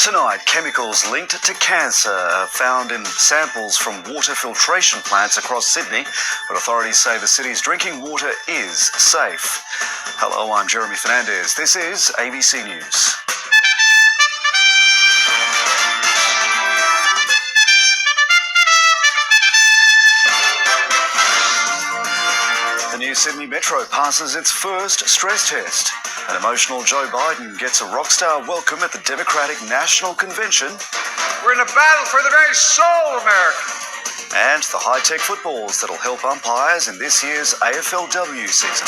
Tonight, chemicals linked to cancer are found in samples from water filtration plants across Sydney, but authorities say the city's drinking water is safe. Hello, I'm Jeremy Fernandez. This is ABC News. The new Sydney Metro passes its first stress test. An emotional Joe Biden gets a rockstar welcome at the Democratic National Convention. We're in a battle for the very soul of America. And the high-tech footballs that'll help umpires in this year's AFLW season.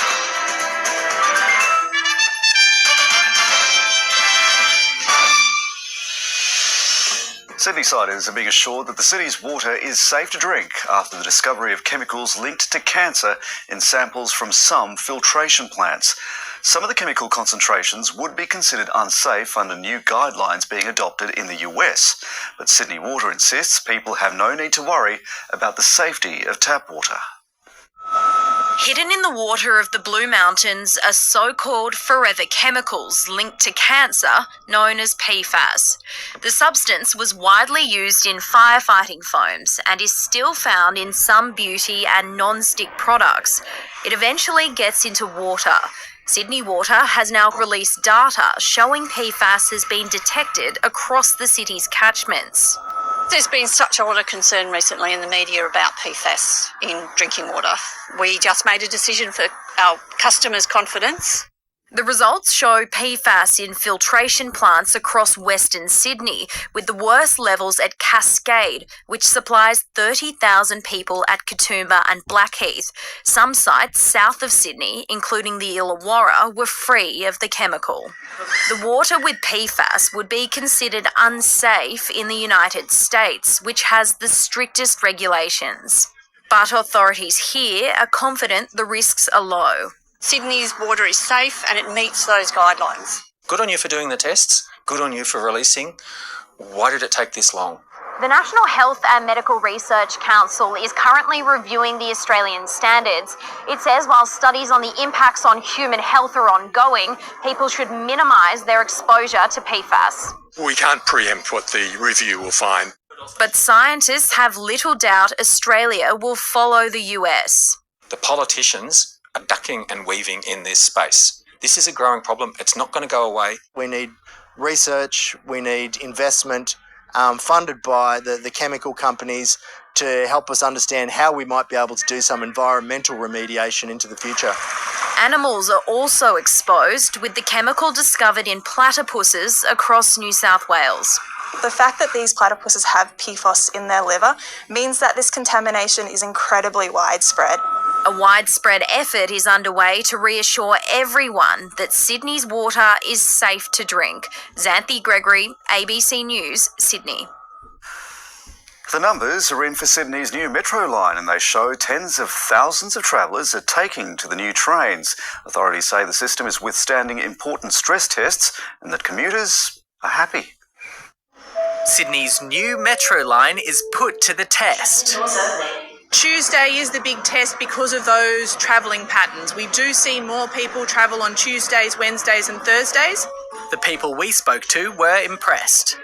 Sydneysiders are being assured that the city's water is safe to drink after the discovery of chemicals linked to cancer in samples from some filtration plants. Some of the chemical concentrations would be considered unsafe under new guidelines being adopted in the US, but Sydney Water insists people have no need to worry about the safety of tap water. Hidden in the water of the Blue Mountains are so-called forever chemicals linked to cancer known as PFAS. The substance was widely used in firefighting foams and is still found in some beauty and non-stick products. It eventually gets into water. Sydney Water has now released data showing PFAS has been detected across the city's catchments. There's been such a lot of concern recently in the media about PFAS in drinking water. We just made a decision for our customers' confidence. The results show PFAS in filtration plants across Western Sydney, with the worst levels at Cascade, which supplies 30,000 people at Katoomba and Blackheath. Some sites south of Sydney, including the Illawarra, were free of the chemical. The water with PFAS would be considered unsafe in the United States, which has the strictest regulations. But authorities here are confident the risks are low. Sydney's water is safe and it meets those guidelines. Good on you for doing the tests. Good on you for releasing. Why did it take this long? The National Health and Medical Research Council is currently reviewing the Australian standards. It says while studies on the impacts on human health are ongoing, people should minimise their exposure to PFAS. We can't preempt what the review will find. But scientists have little doubt Australia will follow the US. The politicians are ducking and weaving in this space. This is a growing problem. It's not going to go away. We need research, we need investment funded by the chemical companies to help us understand how we might be able to do some environmental remediation into the future. Animals are also exposed, with the chemical discovered in platypuses across New South Wales. The fact that these platypuses have PFAS in their liver means that this contamination is incredibly widespread. A widespread effort is underway to reassure everyone that Sydney's water is safe to drink. Xanthi Gregory, ABC News, Sydney. The numbers are in for Sydney's new metro line, and they show tens of thousands of travellers are taking to the new trains. Authorities say the system is withstanding important stress tests and that commuters are happy. Sydney's new metro line is put to the test. Tuesday is the big test because of those travelling patterns. We do see more people travel on Tuesdays, Wednesdays and Thursdays. The people we spoke to were impressed.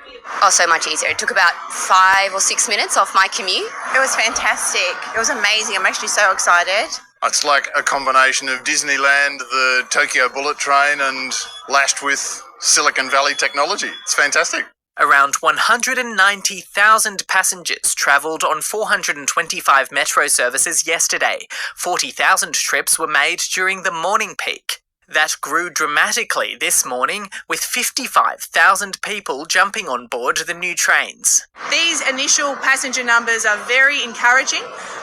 Oh, so much easier. It took about 5 or 6 minutes off my commute. It was fantastic. It was amazing. I'm actually so excited. It's like a combination of Disneyland, the Tokyo bullet train, and lashed with Silicon Valley technology. It's fantastic. Around 190,000 passengers travelled on 425 metro services yesterday. 40,000 trips were made during the morning peak. That grew dramatically this morning, with 55,000 people jumping on board the new trains. These initial passenger numbers are very encouraging.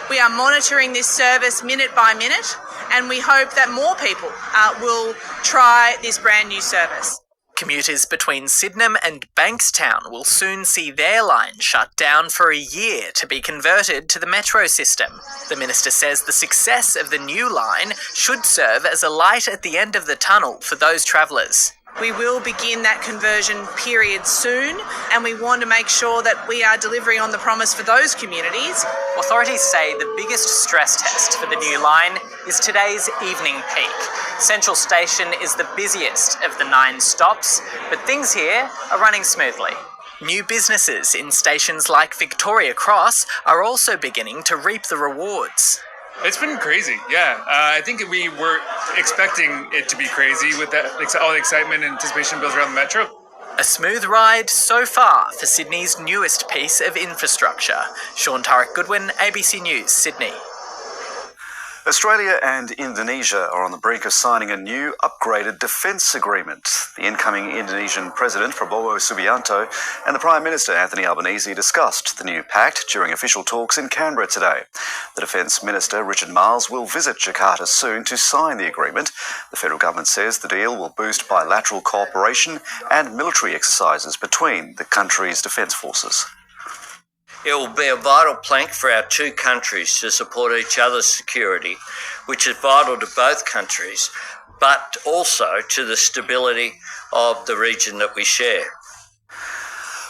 We are monitoring this service minute by minute, and we hope that more people will try this brand new service. Commuters between Sydenham and Bankstown will soon see their line shut down for a year to be converted to the metro system. The minister says the success of the new line should serve as a light at the end of the tunnel for those travellers. We will begin that conversion period soon, and we want to make sure that we are delivering on the promise for those communities. Authorities say the biggest stress test for the new line is today's evening peak. Central Station is the busiest of the 9 stops, but things here are running smoothly. New businesses in stations like Victoria Cross are also beginning to reap the rewards. It's been crazy, yeah. I think we were expecting it to be crazy with that, all the excitement and anticipation built around the metro. A smooth ride so far for Sydney's newest piece of infrastructure. Sean Turek Goodwin, ABC News, Sydney. Australia and Indonesia are on the brink of signing a new upgraded defence agreement. The incoming Indonesian President Prabowo Subianto and the Prime Minister Anthony Albanese discussed the new pact during official talks in Canberra today. The Defence Minister Richard Marles will visit Jakarta soon to sign the agreement. The federal government says the deal will boost bilateral cooperation and military exercises between the country's defence forces. It will be a vital plank for our two countries to support each other's security, which is vital to both countries, but also to the stability of the region that we share.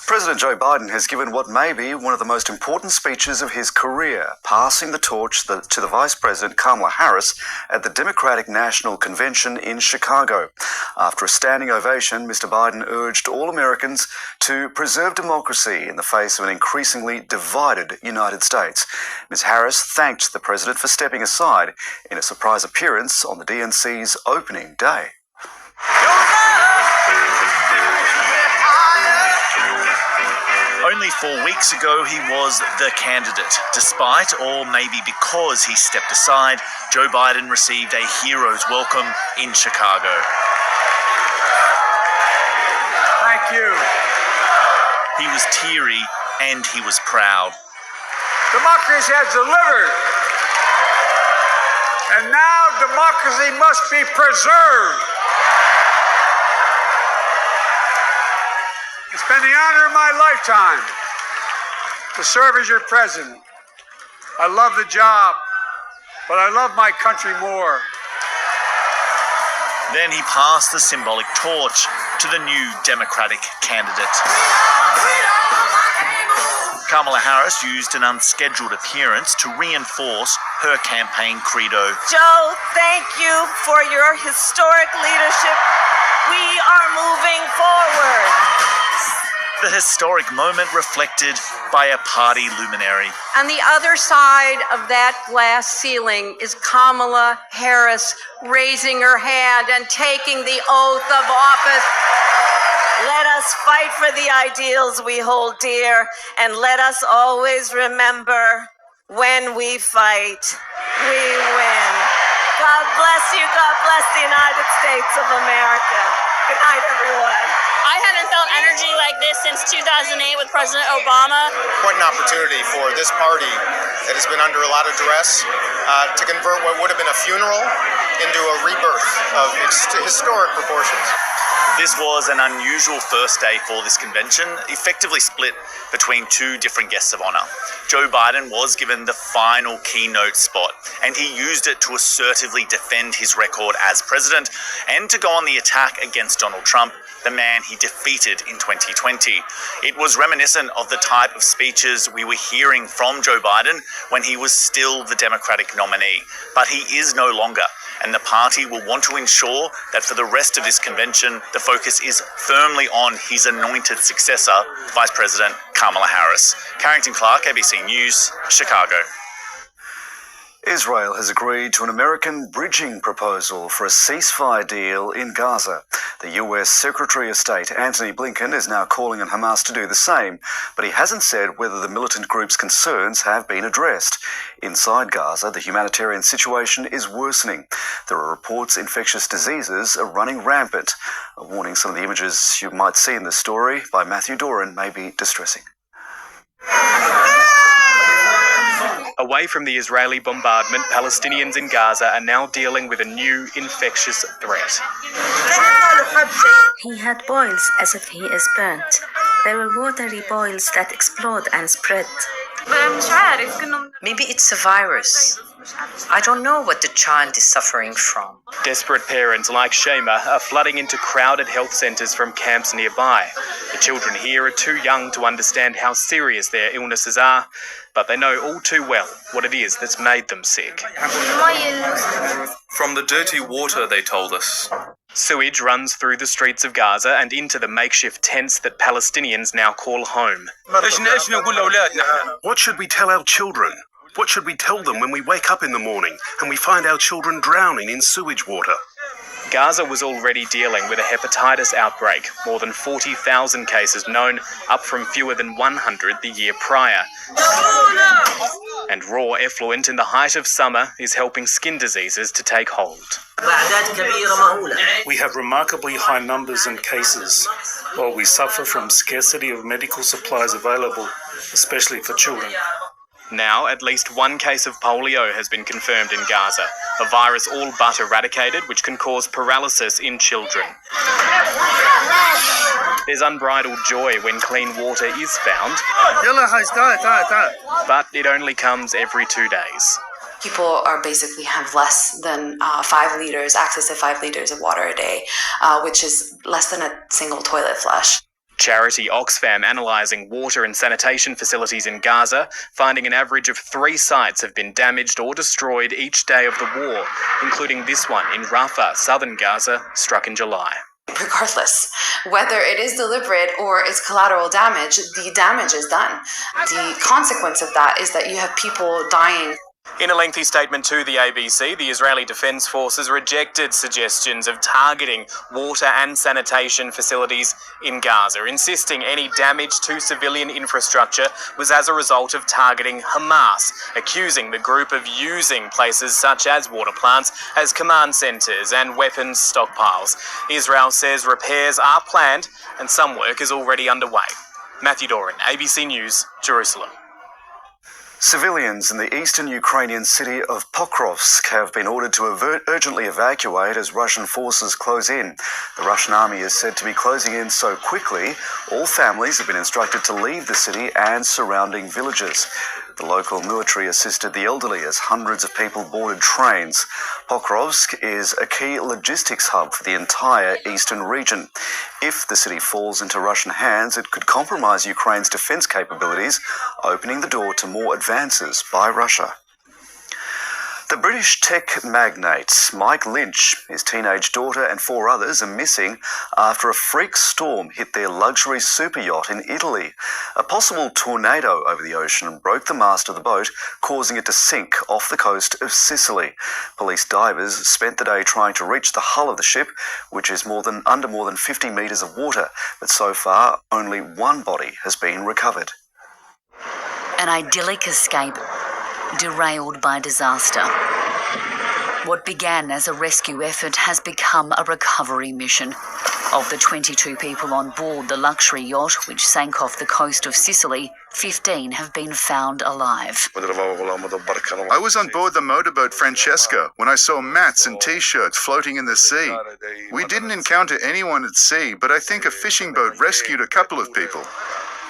President Joe Biden has given what may be one of the most important speeches of his career, passing the torch to the Vice President Kamala Harris at the Democratic National Convention in Chicago. After a standing ovation, Mr. Biden urged all Americans to preserve democracy in the face of an increasingly divided United States. Ms. Harris thanked the president for stepping aside in a surprise appearance on the DNC's opening day. Only 4 weeks ago, he was the candidate. Despite, or maybe because he stepped aside, Joe Biden received a hero's welcome in Chicago. Thank you. He was teary and he was proud. Democracy has delivered. And now democracy must be preserved. It's been the honor of my lifetime to serve as your president. I love the job, but I love my country more. Then he passed the symbolic torch to the new Democratic candidate. Kamala Harris used an unscheduled appearance to reinforce her campaign credo. Joe, thank you for your historic leadership. We are moving forward. The historic moment reflected by a party luminary. On the other side of that glass ceiling is Kamala Harris raising her hand and taking the oath of office. Let us fight for the ideals we hold dear, and let us always remember, when we fight, we win. God bless you. God bless the United States of America. Good night, everyone. I haven't felt energy like this since 2008 with President Obama. Quite an opportunity for this party that has been under a lot of duress to convert what would have been a funeral into a rebirth of historic proportions. This was an unusual first day for this convention, effectively split between two different guests of honour. Joe Biden was given the final keynote spot, and he used it to assertively defend his record as president and to go on the attack against Donald Trump, the man he defeated in 2020. It was reminiscent of the type of speeches we were hearing from Joe Biden when he was still the Democratic nominee, but he is no longer. And the party will want to ensure that for the rest of this convention, the focus is firmly on his anointed successor, Vice President Kamala Harris. Carrington Clark, ABC News, Chicago. Israel has agreed to an American bridging proposal for a ceasefire deal in Gaza. The US Secretary of State Antony Blinken is now calling on Hamas to do the same, but he hasn't said whether the militant group's concerns have been addressed. Inside Gaza, the humanitarian situation is worsening. There are reports infectious diseases are running rampant. A warning, some of the images you might see in this story by Matthew Doran may be distressing. Away from the Israeli bombardment, Palestinians in Gaza are now dealing with a new infectious threat. He had boils as if he is burnt. There were watery boils that explode and spread. Maybe it's a virus. I don't know what the child is suffering from. Desperate parents like Shema are flooding into crowded health centres from camps nearby. The children here are too young to understand how serious their illnesses are, but they know all too well what it is that's made them sick. From the dirty water, they told us. Sewage runs through the streets of Gaza and into the makeshift tents that Palestinians now call home. What should we tell our children? What should we tell them when we wake up in the morning and we find our children drowning in sewage water? Gaza was already dealing with a hepatitis outbreak, more than 40,000 cases known, up from fewer than 100 the year prior. And raw effluent in the height of summer is helping skin diseases to take hold. We have remarkably high numbers and cases, while we suffer from scarcity of medical supplies available, especially for children. Now, at least one case of polio has been confirmed in Gaza, a virus all but eradicated which can cause paralysis in children. There's unbridled joy when clean water is found, but it only comes every 2 days. People are basically have less than 5 liters, access to 5 liters of water a day, which is less than a single toilet flush. Charity Oxfam analysing water and sanitation facilities in Gaza, finding an average of 3 sites have been damaged or destroyed each day of the war, including this one in Rafah, southern Gaza, struck in July. Regardless, whether it is deliberate or it's collateral damage, the damage is done. The consequence of that is that you have people dying. In a lengthy statement to the ABC, the Israeli Defense Forces rejected suggestions of targeting water and sanitation facilities in Gaza, insisting any damage to civilian infrastructure was as a result of targeting Hamas, accusing the group of using places such as water plants as command centres and weapons stockpiles. Israel says repairs are planned and some work is already underway. Matthew Doran, ABC News, Jerusalem. Civilians in the eastern Ukrainian city of Pokrovsk have been ordered to urgently evacuate as Russian forces close in. The Russian army is said to be closing in so quickly, all families have been instructed to leave the city and surrounding villages. The local military assisted the elderly as hundreds of people boarded trains. Pokrovsk is a key logistics hub for the entire eastern region. If the city falls into Russian hands, it could compromise Ukraine's defense capabilities, opening the door to more advances by Russia. The British tech magnate Mike Lynch, his teenage daughter and 4 others are missing after a freak storm hit their luxury super yacht in Italy. A possible tornado over the ocean broke the mast of the boat, causing it to sink off the coast of Sicily. Police divers spent the day trying to reach the hull of the ship, which is under more than 50 metres of water, but so far only one body has been recovered. An idyllic escape derailed by disaster. What began as a rescue effort has become a recovery mission. Of the 22 people on board the luxury yacht, which sank off the coast of Sicily, 15 have been found alive. I was on board the motorboat Francesca when I saw mats and T-shirts floating in the sea. We didn't encounter anyone at sea, but I think a fishing boat rescued a couple of people.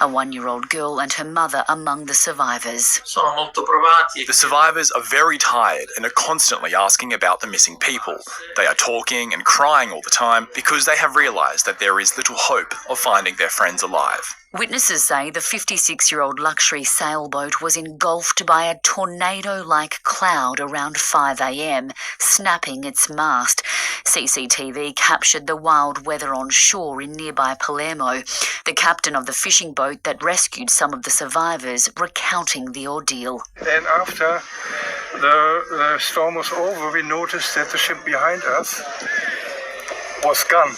A 1-year-old girl and her mother among the survivors. The survivors are very tired and are constantly asking about the missing people. They are talking and crying all the time because they have realised that there is little hope of finding their friends alive. Witnesses say the 56-year-old luxury sailboat was engulfed by a tornado-like cloud around 5 a.m, snapping its mast. CCTV captured the wild weather on shore in nearby Palermo. The captain of the fishing boat that rescued some of the survivors recounting the ordeal. Then after the storm was over, we noticed that the ship behind us was gone.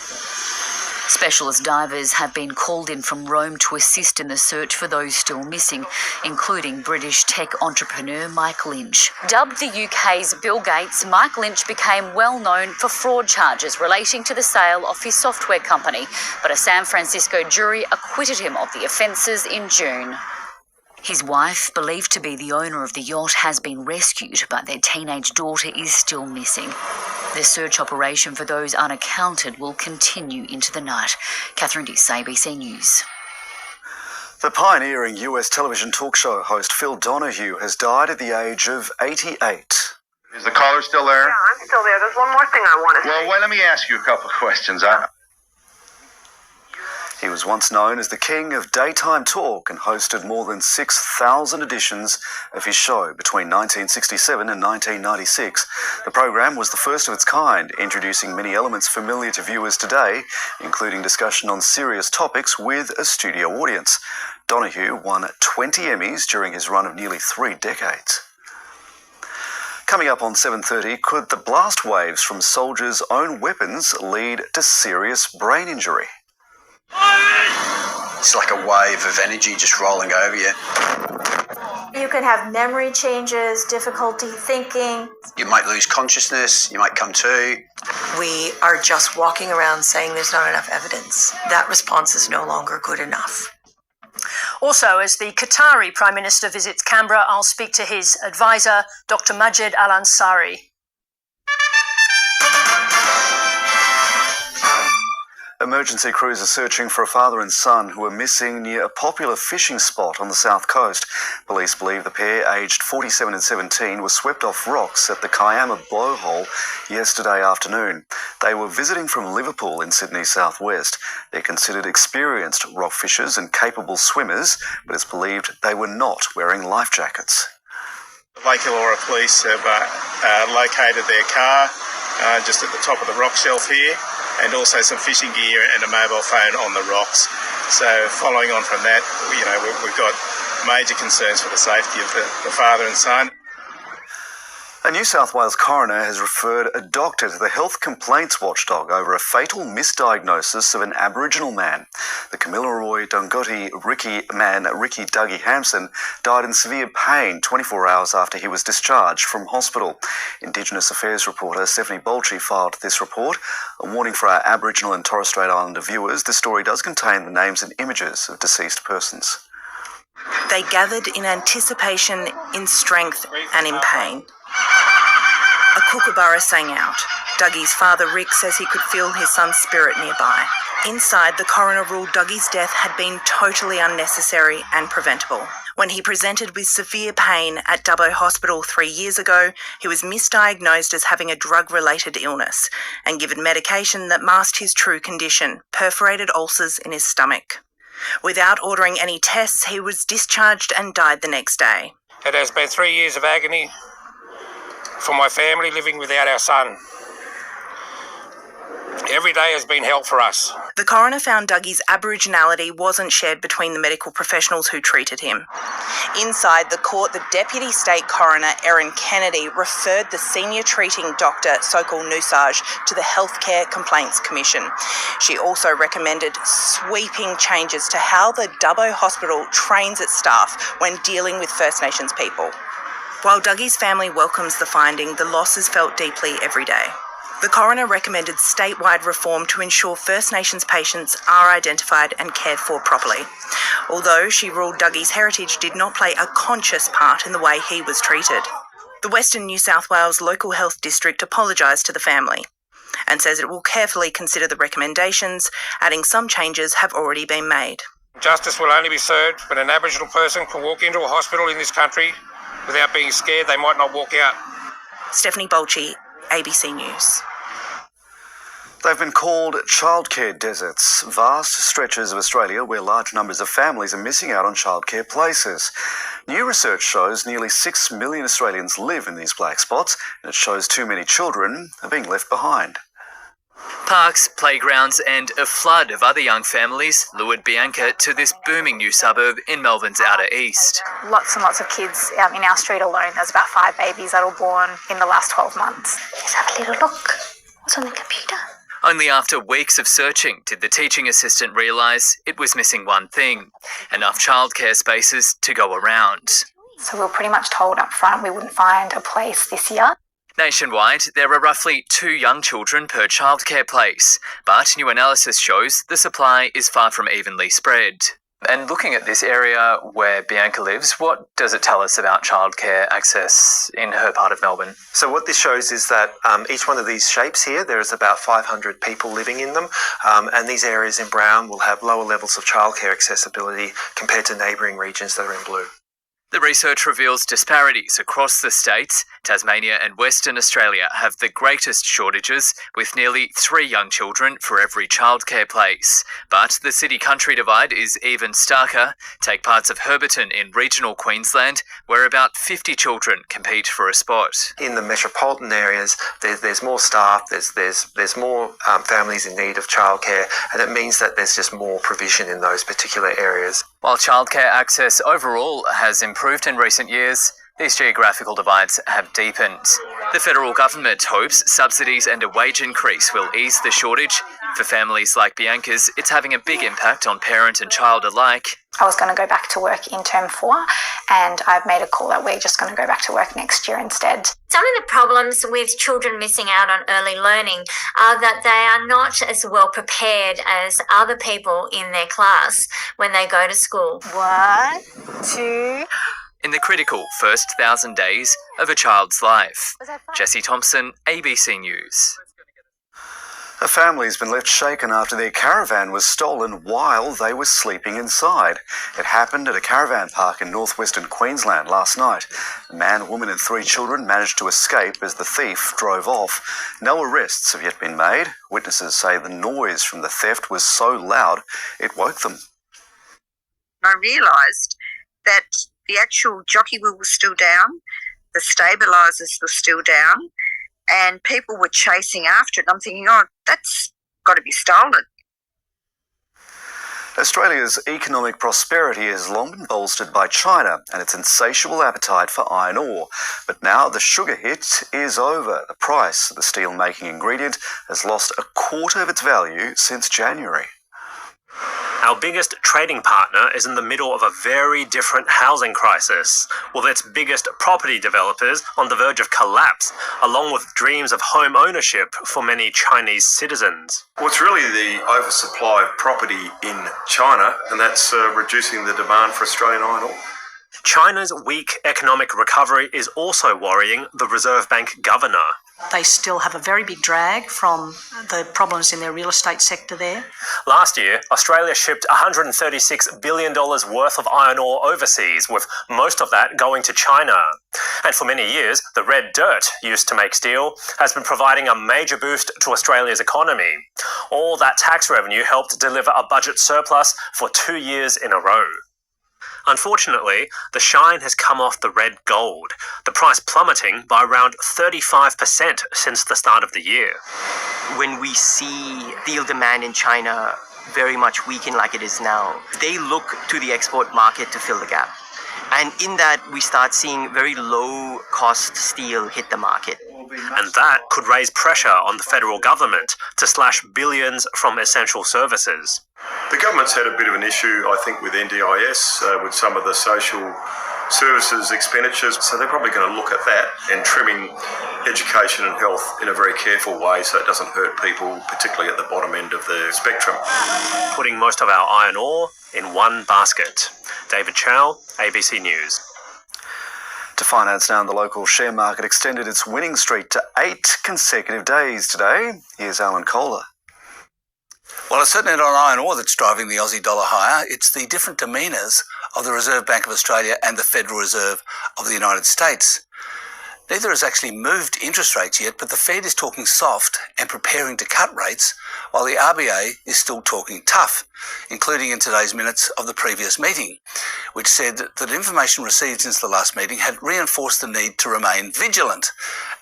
Specialist divers have been called in from Rome to assist in the search for those still missing, including British tech entrepreneur Mike Lynch. Dubbed the UK's Bill Gates, Mike Lynch became well known for fraud charges relating to the sale of his software company, but a San Francisco jury acquitted him of the offences in June. His wife, believed to be the owner of the yacht, has been rescued, but their teenage daughter is still missing. The search operation for those unaccounted will continue into the night. Catherine Diss, ABC News. The pioneering US television talk show host Phil Donahue has died at the age of 88. Is the caller still there? Yeah, I'm still there. There's one more thing I want to say. Well, let me ask you a couple of questions. He was once known as the king of daytime talk and hosted more than 6,000 editions of his show between 1967 and 1996. The program was the first of its kind, introducing many elements familiar to viewers today, including discussion on serious topics with a studio audience. Donahue won 20 Emmys during his run of nearly 3 decades. Coming up on 7:30, could the blast waves from soldiers' own weapons lead to serious brain injury? It's like a wave of energy just rolling over you. You can have memory changes, difficulty thinking. You might lose consciousness, you might come to. We are just walking around saying there's not enough evidence. That response is no longer good enough. Also, as the Qatari Prime Minister visits Canberra, I'll speak to his advisor, Dr. Majed Al-Ansari. Emergency crews are searching for a father and son who are missing near a popular fishing spot on the south coast. Police believe the pair, aged 47 and 17, were swept off rocks at the Kiama blowhole yesterday afternoon. They were visiting from Liverpool in Sydney's southwest. They're considered experienced rock fishers and capable swimmers, but it's believed they were not wearing life jackets. Lake Elora Police have located their car just at the top of the rock shelf here, and also some fishing gear and a mobile phone on the rocks. So following on from that, we've got major concerns for the safety of the father and son. A New South Wales coroner has referred a doctor to the health complaints watchdog over a fatal misdiagnosis of an Aboriginal man. The Kamilaroi Dungoti Ricky Dougie Hampson died in severe pain 24 hours after he was discharged from hospital. Indigenous Affairs reporter Stephanie Bolchi filed this report. A warning for our Aboriginal and Torres Strait Islander viewers, this story does contain the names and images of deceased persons. They gathered in anticipation, in strength and in pain. A kookaburra sang out. Dougie's father, Rick, says he could feel his son's spirit nearby. Inside, the coroner ruled Dougie's death had been totally unnecessary and preventable. When he presented with severe pain at Dubbo Hospital 3 years ago, he was misdiagnosed as having a drug-related illness and given medication that masked his true condition, perforated ulcers in his stomach. Without ordering any tests, he was discharged and died the next day. It has been 3 years of agony for my family living without our son. Every day has been hell for us. The coroner found Dougie's Aboriginality wasn't shared between the medical professionals who treated him. Inside the court, the Deputy State Coroner, Erin Kennedy, referred the senior treating doctor, Sokol Nusaj, to the Healthcare Complaints Commission. She also recommended sweeping changes to how the Dubbo Hospital trains its staff when dealing with First Nations people. While Dougie's family welcomes the finding, the loss is felt deeply every day. The coroner recommended statewide reform to ensure First Nations patients are identified and cared for properly, although she ruled Dougie's heritage did not play a conscious part in the way he was treated. The Western New South Wales Local Health District apologised to the family and says it will carefully consider the recommendations, adding some changes have already been made. Justice will only be served when an Aboriginal person can walk into a hospital in this country without being scared they might not walk out. Stephanie Bolchi, ABC News. They've been called childcare deserts, vast stretches of Australia where large numbers of families are missing out on childcare places. New research shows nearly 6 million Australians live in these black spots, and it shows too many children are being left behind. Parks, playgrounds and a flood of other young families lured Bianca to this booming new suburb in Melbourne's outer east. Lots and lots of kids in our street alone. There's about 5 babies that were born in the last 12 months. Let's have a little look. What's on the computer? Only after weeks of searching did the teaching assistant realise it was missing one thing: enough childcare spaces to go around. So we were pretty much told up front we wouldn't find a place this year. Nationwide, there are roughly 2 young children per childcare place, but new analysis shows the supply is far from evenly spread. And looking at this area where Bianca lives, what does it tell us about childcare access in her part of Melbourne? So what this shows is that each one of these shapes here, there is about 500 people living in them, and these areas in brown will have lower levels of childcare accessibility compared to neighbouring regions that are in blue. The research reveals disparities across the states. Tasmania and Western Australia have the greatest shortages, with nearly 3 young children for every childcare place. But the city-country divide is even starker. Take parts of Herberton in regional Queensland, where about 50 children compete for a spot. In the metropolitan areas, there's more staff, there's more families in need of childcare, and it means that there's just more provision in those particular areas. While childcare access overall has improved in recent years, these geographical divides have deepened. The federal government hopes subsidies and a wage increase will ease the shortage. For families like Bianca's, it's having a big impact on parent and child alike. I was going to go back to work in term 4, and I've made a call that we're just going to go back to work next year instead. Some of the problems with children missing out on early learning are that they are not as well prepared as other people in their class when they go to school. 1, 2... In the critical first 1,000 days of a child's life. Jesse Thompson, ABC News. A family's been left shaken after their caravan was stolen while they were sleeping inside. It happened at a caravan park in northwestern Queensland last night. A man, a woman and 3 children managed to escape as the thief drove off. No arrests have yet been made. Witnesses say the noise from the theft was so loud it woke them. I realised that the actual jockey wheel was still down, the stabilisers were still down, and people were chasing after it. I'm thinking, oh, that's got to be stolen. Australia's economic prosperity has long been bolstered by China and its insatiable appetite for iron ore. But now the sugar hit is over. The price of the steel-making ingredient has lost a quarter of its value since January. Our biggest trading partner is in the middle of a very different housing crisis, with its biggest property developers on the verge of collapse, along with dreams of home ownership for many Chinese citizens. Well, it's really the oversupply of property in China, and that's reducing the demand for Australian iron ore. China's weak economic recovery is also worrying the Reserve Bank governor. They still have a very big drag from the problems in their real estate sector there. Last year, Australia shipped $136 billion worth of iron ore overseas, with most of that going to China. And for many years, the red dirt used to make steel has been providing a major boost to Australia's economy. All that tax revenue helped deliver a budget surplus for 2 years in a row. Unfortunately, the shine has come off the red gold, the price plummeting by around 35% since the start of the year. When we see steel demand in China very much weaken like it is now, they look to the export market to fill the gap. And in that, we start seeing very low-cost steel hit the market. And that could raise pressure on the federal government to slash billions from essential services. The government's had a bit of an issue, I think, with NDIS, with some of the social services expenditures, so they're probably going to look at that and trimming education and health in a very careful way so it doesn't hurt people, particularly at the bottom end of the spectrum. Putting most of our iron ore in one basket. David Chow, ABC News. To finance now, the local share market extended its winning streak to 8 consecutive days today. Here's Alan Kohler. Well, it's certainly not iron ore that's driving the Aussie dollar higher. It's the different demeanours of the Reserve Bank of Australia and the Federal Reserve of the United States. Neither has actually moved interest rates yet, but the Fed is talking soft and preparing to cut rates, while the RBA is still talking tough, including in today's minutes of the previous meeting, which said that information received since the last meeting had reinforced the need to remain vigilant,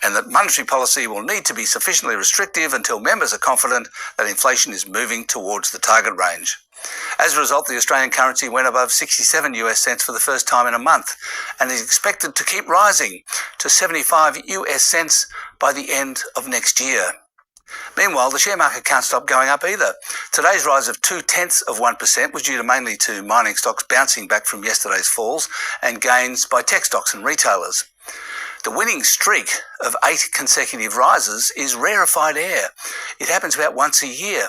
and that monetary policy will need to be sufficiently restrictive until members are confident that inflation is moving towards the target range. As a result, the Australian currency went above 67 US cents for the first time in a month and is expected to keep rising to 75 US cents by the end of next year. Meanwhile, the share market can't stop going up either. Today's rise of 0.2% was due mainly to mining stocks bouncing back from yesterday's falls and gains by tech stocks and retailers. The winning streak of 8 consecutive rises is rarefied air. It happens about once a year.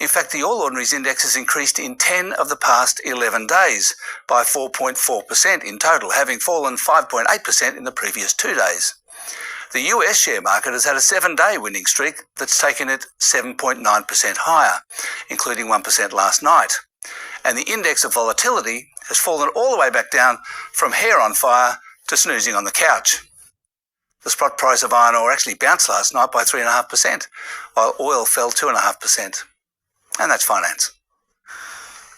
In fact, the All Ordinaries Index has increased in 10 of the past 11 days by 4.4% in total, having fallen 5.8% in the previous 2 days. The US share market has had a 7-day winning streak that's taken it 7.9% higher, including 1% last night. And the index of volatility has fallen all the way back down from hair on fire to snoozing on the couch. The spot price of iron ore actually bounced last night by 3.5%, while oil fell 2.5%. And that's finance.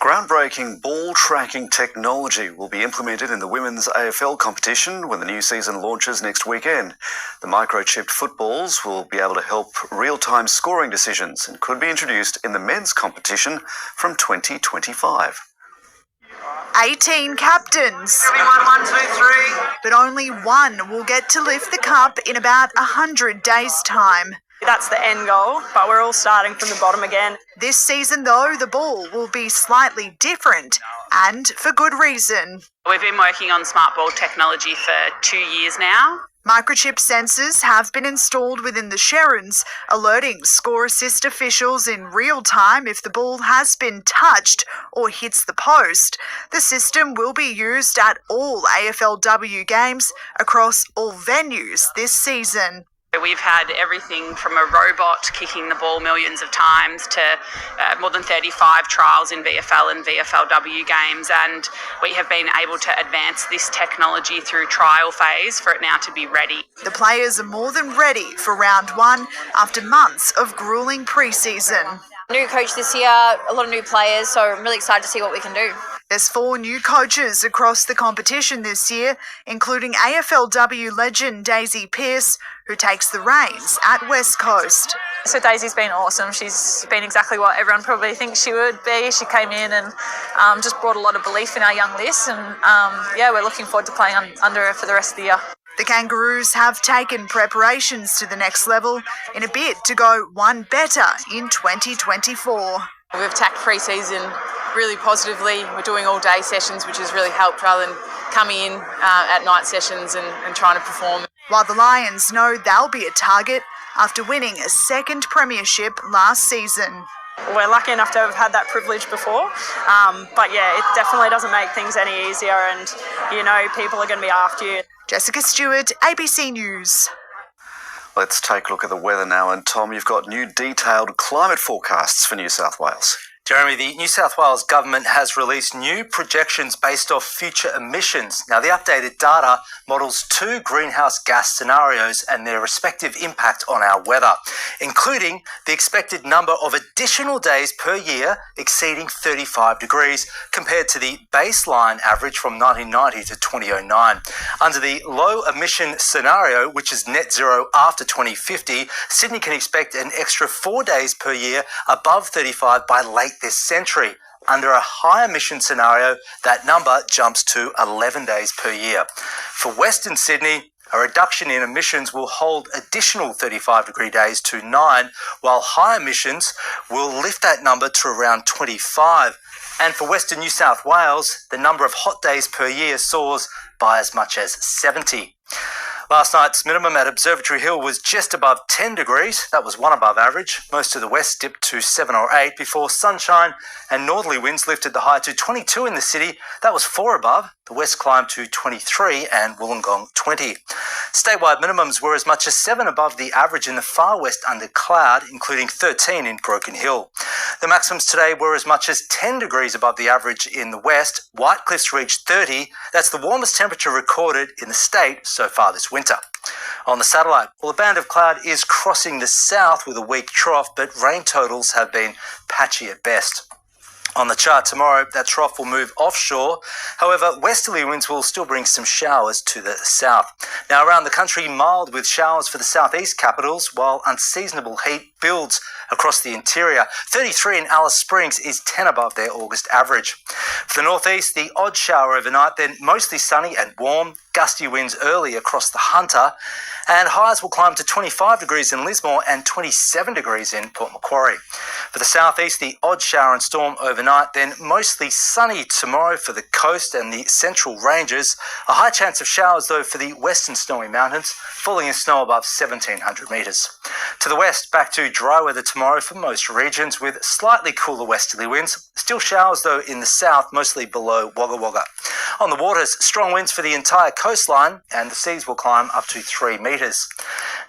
Groundbreaking ball tracking technology will be implemented in the women's AFL competition when the new season launches next weekend. The microchipped footballs will be able to help real-time scoring decisions and could be introduced in the men's competition from 2025. 18 captains. Everyone, 1, 2, 3. But only one will get to lift the cup in about 100 days' time. That's the end goal, but we're all starting from the bottom again. This season, though, the ball will be slightly different, and for good reason. We've been working on smart ball technology for 2 years now. Microchip sensors have been installed within the Sherons, alerting score assist officials in real time if the ball has been touched or hits the post. The system will be used at all AFLW games across all venues this season. We've had everything from a robot kicking the ball millions of times to more than 35 trials in VFL and VFLW games, and we have been able to advance this technology through trial phase for it now to be ready. The players are more than ready for round one after months of gruelling pre-season. New coach this year, a lot of new players, so I'm really excited to see what we can do. There's 4 new coaches across the competition this year, including AFLW legend Daisy Pearce, who takes the reins at West Coast. So Daisy's been awesome. She's been exactly what everyone probably thinks she would be. She came in and just brought a lot of belief in our young list, and we're looking forward to playing under her for the rest of the year. The Kangaroos have taken preparations to the next level in a bid to go one better in 2024. We've attacked pre-season really positively. We're doing all-day sessions, which has really helped rather than coming in at night sessions and trying to perform. While the Lions know they'll be a target after winning a second premiership last season. We're lucky enough to have had that privilege before, but yeah, it definitely doesn't make things any easier, and people are going to be after you. Jessica Stewart, ABC News. Let's take a look at the weather now, and Tom, you've got new detailed climate forecasts for New South Wales. Jeremy, the New South Wales government has released new projections based off future emissions. Now, the updated data models 2 greenhouse gas scenarios and their respective impact on our weather, including the expected number of additional days per year exceeding 35 degrees compared to the baseline average from 1990 to 2009. Under the low emission scenario, which is net zero after 2050, Sydney can expect an extra 4 days per year above 35 by late this century. Under a high emission scenario, that number jumps to 11 days per year. For Western Sydney, a reduction in emissions will hold additional 35-degree days to 9, while high emissions will lift that number to around 25. And for Western New South Wales, the number of hot days per year soars by as much as 70. Last night's minimum at Observatory Hill was just above 10 degrees. That was 1 above average. Most of the west dipped to 7 or 8 before sunshine and northerly winds lifted the high to 22 in the city. That was 4 above. The west climbed to 23 and Wollongong 20. Statewide minimums were as much as 7 above the average in the far west under cloud, including 13 in Broken Hill. The maximums today were as much as 10 degrees above the average in the west. White Cliffs reached 30. That's the warmest temperature recorded in the state so far this winter. On the satellite, well, a band of cloud is crossing the south with a weak trough, but rain totals have been patchy at best. On the chart tomorrow, that trough will move offshore. However, westerly winds will still bring some showers to the south. Now, around the country, mild with showers for the southeast capitals, while unseasonable heat builds across the interior. 33 in Alice Springs is 10 above their August average. For the northeast, the odd shower overnight, then mostly sunny and warm. Gusty winds early across the Hunter, and highs will climb to 25 degrees in Lismore and 27 degrees in Port Macquarie. For the southeast, the odd shower and storm overnight, then mostly sunny tomorrow for the coast and the central ranges. A high chance of showers, though, for the western snowy mountains, falling in snow above 1,700 metres. To the west, back to dry weather tomorrow for most regions, with slightly cooler westerly winds. Still showers, though, in the south, mostly below Wagga Wagga. On the waters, strong winds for the entire coastline, and the seas will climb up to 3 metres.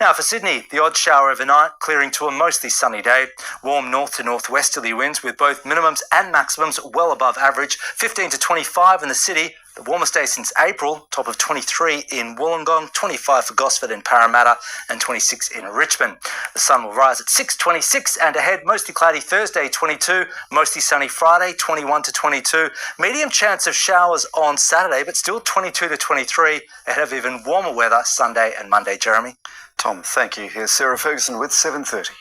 Now for Sydney, the odd shower overnight, clearing to a mostly sunny day. Warm north to northwesterly winds with both minimums and maximums well above average. 15 to 25 in the city. The warmest day since April, top of 23 in Wollongong, 25 for Gosford and Parramatta, and 26 in Richmond. The sun will rise at 6:26 and ahead, mostly cloudy Thursday, 22, mostly sunny Friday, 21 to 22. Medium chance of showers on Saturday, but still 22 to 23, ahead of even warmer weather Sunday and Monday. Jeremy? Tom, thank you. Here's Sarah Ferguson with 7:30.